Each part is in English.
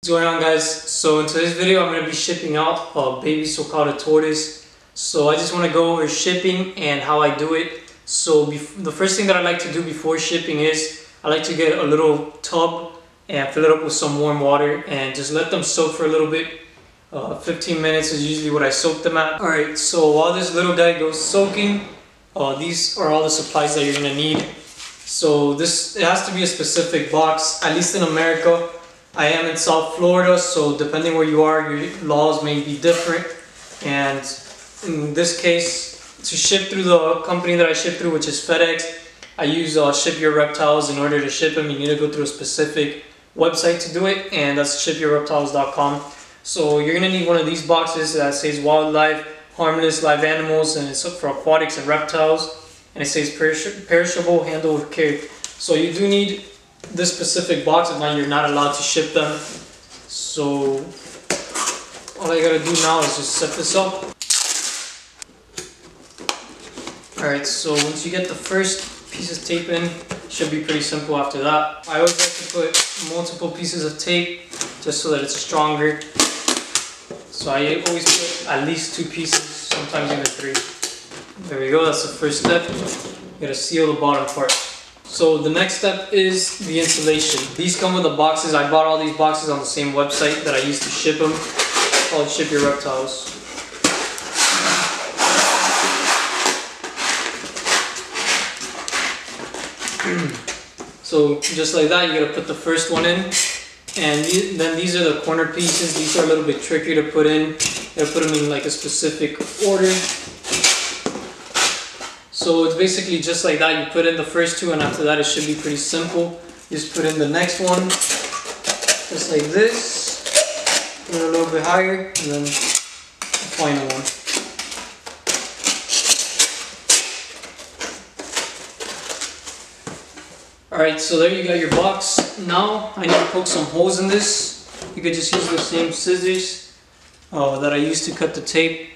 What's going on, guys? So in today's video I'm going to be shipping out a baby sulcata tortoise. So I just want to go over shipping and how I do it. So the first thing that I like to do before shipping is I like to get a little tub and fill it up with some warm water and just let them soak for a little bit. 15 minutes is usually what I soak them at. Alright, so while this little guy goes soaking, these are all the supplies that you're going to need. So it has to be a specific box, at least in America. I am in South Florida, so depending where you are, your laws may be different. And in this case, to ship through the company that I ship through, which is FedEx, I use Ship Your Reptiles. In order to ship them, you need to go through a specific website to do it, and that's shipyourreptiles.com. So you're going to need one of these boxes that says wildlife, harmless live animals, and it's for aquatics and reptiles. And it says perishable, handle with care. So you do need this specific box, and now you're not allowed to ship them. So all I gotta do now is just set this up. Alright, so once you get the first piece of tape in, it should be pretty simple after that. I always like to put multiple pieces of tape just so that it's stronger. So I always put at least 2 pieces, sometimes even 3. There we go, that's the first step. You gotta seal the bottom part. So the next step is the insulation. These come with the boxes. I bought all these boxes on the same website that I used to ship them, called Ship Your Reptiles. So just like that, you gotta put the first one in. And then these are the corner pieces. These are a little bit trickier to put in. You gotta put them in like a specific order. So it's basically just like that. You put in the first 2, and after that it should be pretty simple. You just put in the next one, just like this. Put it a little bit higher, and then the final one. Alright, so there you got your box. Now I need to poke some holes in this. You could just use the same scissors that I used to cut the tape.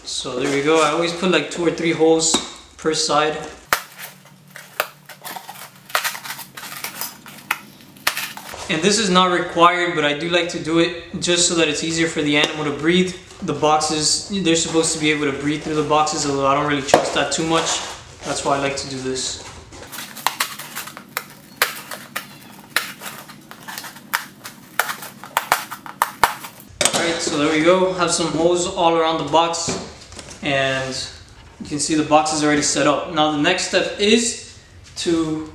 So there we go. I always put like 2 or 3 holes per side. And this is not required, but I do like to do it just so that it's easier for the animal to breathe. The boxes, they're supposed to be able to breathe through the boxes, although I don't really trust that too much. That's why I like to do this. Alright, so there we go. Have some holes all around the box. And you can see the box is already set up. Now the next step is to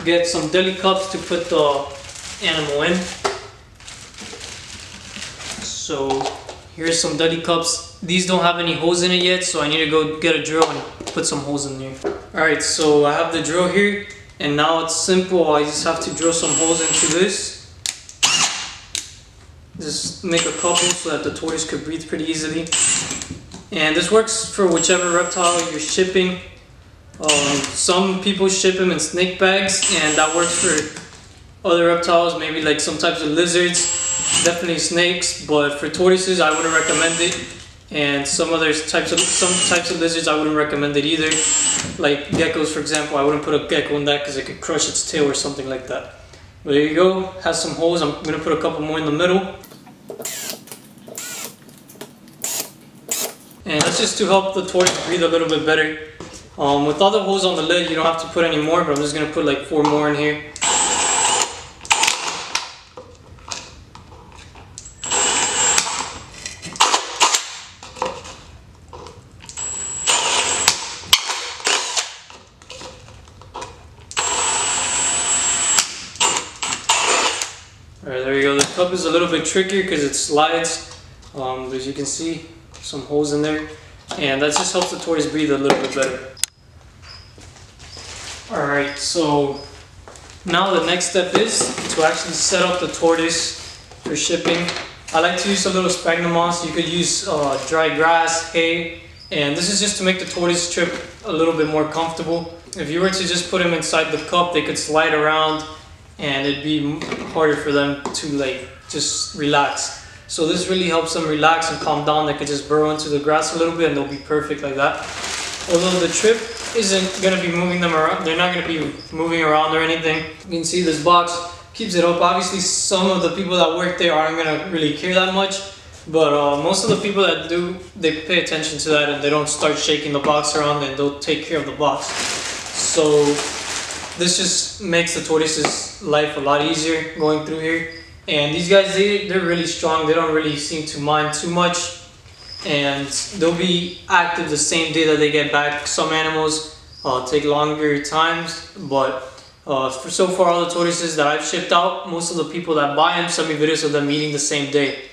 get some deli cups to put the animal in. So here's some deli cups. These don't have any holes in it yet, so I need to go get a drill and put some holes in there. Alright, so I have the drill here, and now it's simple. I just have to drill some holes into this. Just make a couple so that the tortoise could breathe pretty easily. And this works for whichever reptile you're shipping. Some people ship them in snake bags, and that works for other reptiles, maybe like some types of lizards, definitely snakes. But for tortoises, I wouldn't recommend it. And some types of lizards, I wouldn't recommend it either. Like geckos, for example, I wouldn't put a gecko in that because it could crush its tail or something like that. But there you go. Has some holes. I'm gonna put a couple more in the middle. And that's just to help the tortoise breathe a little bit better. With all the holes on the lid, you don't have to put any more, but I'm just going to put like 4 more in here. Alright, there you go. The cup is a little bit trickier because it slides. As you can see, some holes in there, and that just helps the tortoise breathe a little bit better. Alright, so now the next step is to actually set up the tortoise for shipping. I like to use a little sphagnum moss. You could use dry grass, hay, and this is just to make the tortoise trip a little bit more comfortable. If you were to just put them inside the cup, they could slide around and it'd be harder for them to like just relax. So this really helps them relax and calm down. They could just burrow into the grass a little bit and they'll be perfect like that. Although the trip isn't going to be moving them around, they're not going to be moving around or anything. You can see this box keeps it up. Obviously, some of the people that work there aren't gonna really care that much, but most of the people that do, they pay attention to that and they don't start shaking the box around and they'll take care of the box. So this just makes the tortoise's life a lot easier going through here. And these guys, they're really strong. They don't really seem to mind too much. And they'll be active the same day that they get back. Some animals take longer times, but so far all the tortoises that I've shipped out, most of the people that buy them send me videos of them eating the same day.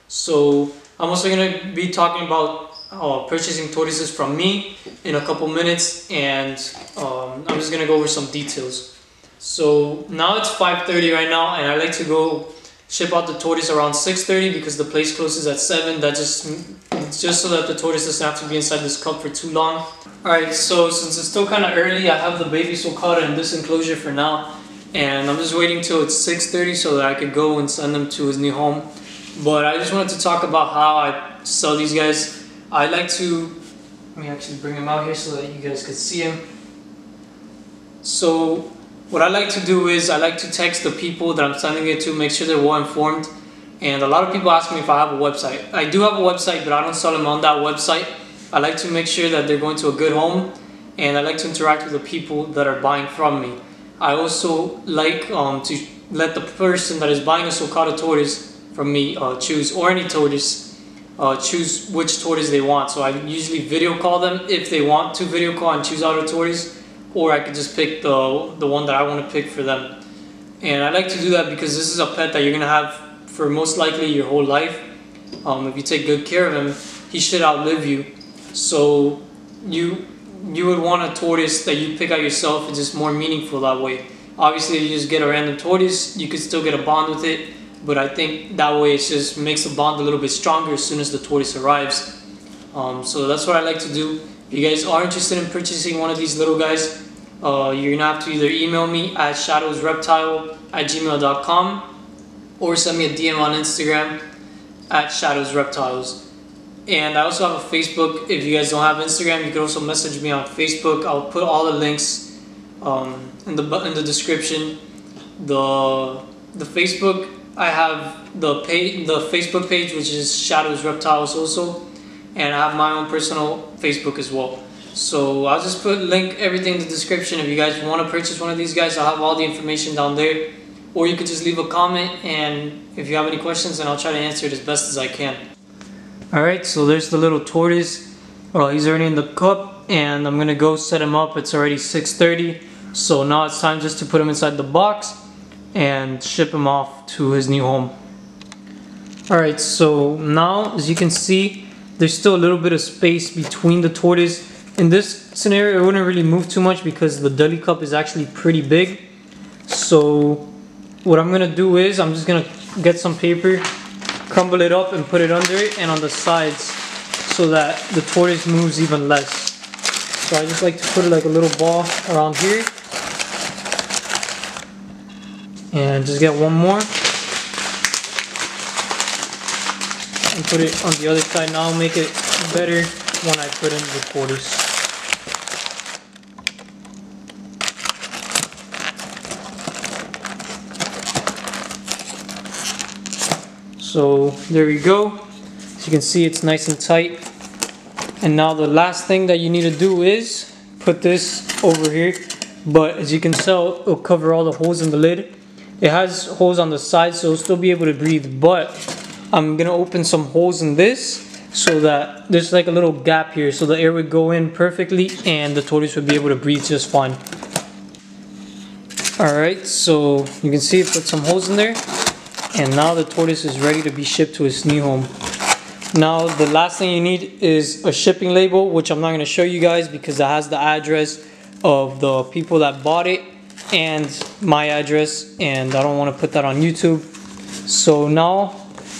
So I'm also going to be talking about purchasing tortoises from me in a couple minutes, and I'm just going to go over some details. So now it's 5:30 right now, and I like to go ship out the tortoise around 6:30 because the place closes at 7. That just so that the tortoise doesn't have to be inside this cup for too long. Alright, so since it's still kind of early, I have the baby sulcata in this enclosure for now, and I'm just waiting till it's 6:30 so that I could go and send him to his new home. But I just wanted to talk about how I sell these guys. I like to, let me actually bring him out here so that you guys could see him. So what I like to do is I like to text the people that I'm sending it to, make sure they're well informed. And a lot of people ask me if I have a website. I do have a website, but I don't sell them on that website. I like to make sure that they're going to a good home, and I like to interact with the people that are buying from me. I also like to let the person that is buying a sulcata tortoise from me choose, or any tortoise, choose which tortoise they want. So I usually video call them if they want to video call and choose out a tortoise, or I could just pick the one that I want to pick for them. And I like to do that because this is a pet that you're going to have for most likely your whole life. If you take good care of him, he should outlive you. So you would want a tortoise that you pick out yourself. It's just more meaningful that way. Obviously, if you just get a random tortoise, you could still get a bond with it, but I think that way it just makes the bond a little bit stronger as soon as the tortoise arrives. So that's what I like to do. If you guys are interested in purchasing one of these little guys, you're gonna have to either email me at shadowsreptile@gmail.com or send me a DM on Instagram at shadowsreptiles. And I also have a Facebook. If you guys don't have Instagram, you can also message me on Facebook. I'll put all the links in the description. The Facebook, I have the Facebook page, which is Shadows Reptiles also, and I have my own personal Facebook as well. So I'll just link everything in the description. If you guys want to purchase one of these guys, I'll have all the information down there. Or you could just leave a comment, and if you have any questions, then I'll try to answer it as best as I can. Alright, so there's the little tortoise. He's already in the cup, and I'm gonna go set him up. It's already 6:30, so now it's time just to put him inside the box and ship him off to his new home. Alright, so now as you can see, there's still a little bit of space between the tortoise. In this scenario, it wouldn't really move too much because the deli cup is actually pretty big. So what I'm gonna do is I'm just gonna get some paper, crumble it up and put it under it and on the sides so that the tortoise moves even less. So I just like to put it like a little ball around here and just get one more and put it on the other side. Now I'll make it better when I put in the tortoise. So there we go. As you can see, it's nice and tight. And now the last thing that you need to do is put this over here. But as you can tell, it'll cover all the holes in the lid. It has holes on the side, so it'll still be able to breathe. But I'm gonna open some holes in this so that there's like a little gap here, so the air would go in perfectly and the tortoise would be able to breathe just fine. Alright, so you can see it put some holes in there. And now the tortoise is ready to be shipped to its new home. Now the last thing you need is a shipping label, which I'm not going to show you guys because it has the address of the people that bought it and my address, and I don't want to put that on YouTube. So now,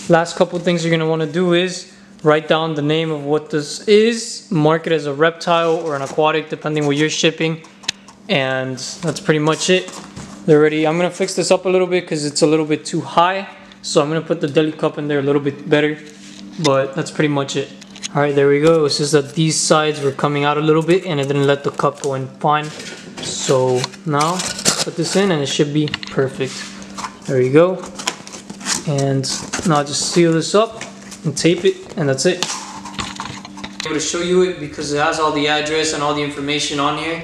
last couple things you're going to want to do is write down the name of what this is, mark it as a reptile or an aquatic depending what you're shipping, and that's pretty much it. They're ready. I'm going to fix this up a little bit because it's a little bit too high. So I'm going to put the deli cup in there a little bit better. But that's pretty much it. Alright, there we go. It's just that these sides were coming out a little bit and it didn't let the cup go in fine. So now put this in and it should be perfect. There you go. And now just seal this up and tape it, and that's it. I'm able to show you it because it has all the address and all the information on here.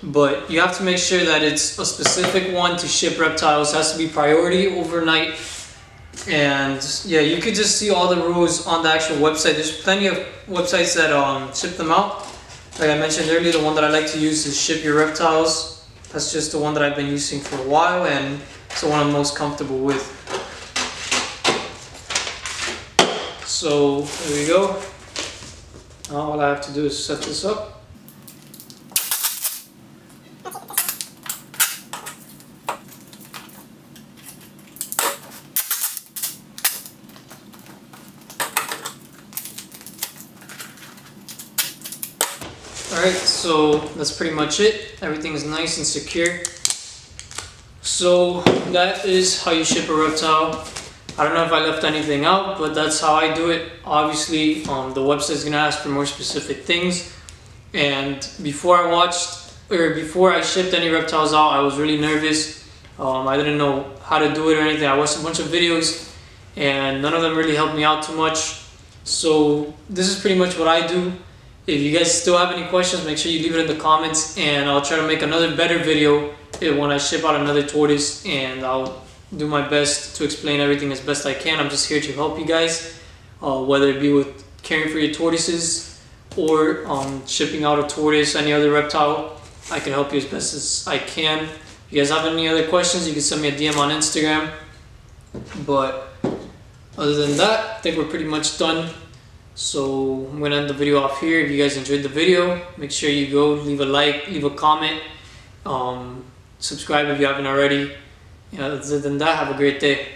But you have to make sure that it's a specific one to ship reptiles. It has to be priority overnight. And yeah, you could just see all the rules on the actual website. There's plenty of websites that ship them out. Like I mentioned earlier, the one that I like to use is Ship Your Reptiles. That's just the one that I've been using for a while, and it's the one I'm most comfortable with. So there we go. Now all I have to do is set this up. Alright, so that's pretty much it. Everything is nice and secure. So that is how you ship a reptile. I don't know if I left anything out, but that's how I do it. Obviously, the website is gonna ask for more specific things. And before I shipped any reptiles out, I was really nervous. I didn't know how to do it or anything. I watched a bunch of videos, and none of them really helped me out too much. So this is pretty much what I do. If you guys still have any questions, make sure you leave it in the comments, and I'll try to make another better video when I ship out another tortoise, and I'll do my best to explain everything as best I can. I'm just here to help you guys, whether it be with caring for your tortoises or shipping out a tortoise, any other reptile. I can help you as best as I can. If you guys have any other questions, you can send me a DM on Instagram. But other than that, I think we're pretty much done. So I'm gonna end the video off here. If you guys enjoyed the video, make sure you go leave a like, leave a comment, subscribe if you haven't already. Other than that, have a great day.